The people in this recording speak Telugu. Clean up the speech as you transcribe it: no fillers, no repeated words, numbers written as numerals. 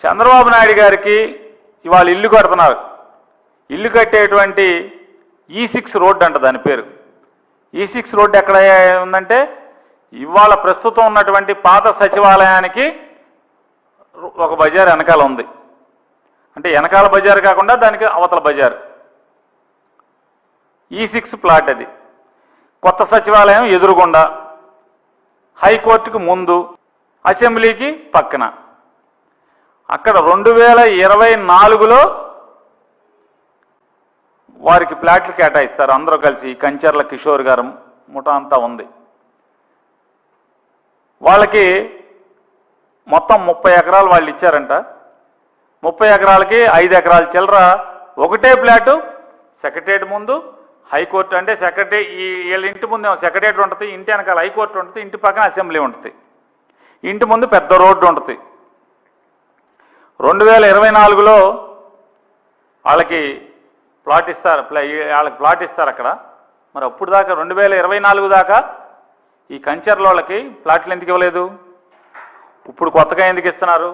చంద్రబాబు నాయుడు గారికి ఇవాళ ఇల్లు కడుతున్నారు. ఇల్లు కట్టేటువంటి E6 రోడ్డు అంట దాని పేరు. E6 రోడ్డు ఎక్కడ ఉందంటే ఇవాళ ప్రస్తుతం ఉన్నటువంటి పాత సచివాలయానికి ఒక బజార్ వెనకాల ఉంది. అంటే వెనకాల బజార్ కాకుండా దానికి అవతల బజార్. E6 ప్లాట్ అది. కొత్త సచివాలయం ఎదురుగుండా, హైకోర్టుకు ముందు, అసెంబ్లీకి పక్కన. అక్కడ 2024లో వారికి ప్లాట్లు కేటాయిస్తారు. అందరూ కలిసి కంచర్ల కిషోర్ గారు ముఠా అంతా ఉంది. వాళ్ళకి మొత్తం 30 ఎకరాలు వాళ్ళు ఇచ్చారంట. 30 ఎకరాలకి 5 ఎకరాల చిల్లర ఒకటే ప్లాటు సెక్రటేరియట్ ముందు, హైకోర్టు అంటే వీళ్ళ ఇంటి ముందు సెక్రటేరియట్ ఉంటుంది, ఇంటి వెనకాల హైకోర్టు ఉంటుంది, ఇంటి పక్కన అసెంబ్లీ ఉంటుంది, ఇంటి ముందు పెద్ద రోడ్డు ఉంటుంది. 2024లో వాళ్ళకి ప్లాట్ ఇస్తారు అక్కడ. మరి అప్పుడు దాకా 2024 దాకా ఈ కంచర్ల వాళ్ళకి ప్లాట్లు ఎందుకు ఇవ్వలేదు? ఇప్పుడు కొత్తగా ఎందుకు ఇస్తున్నారు?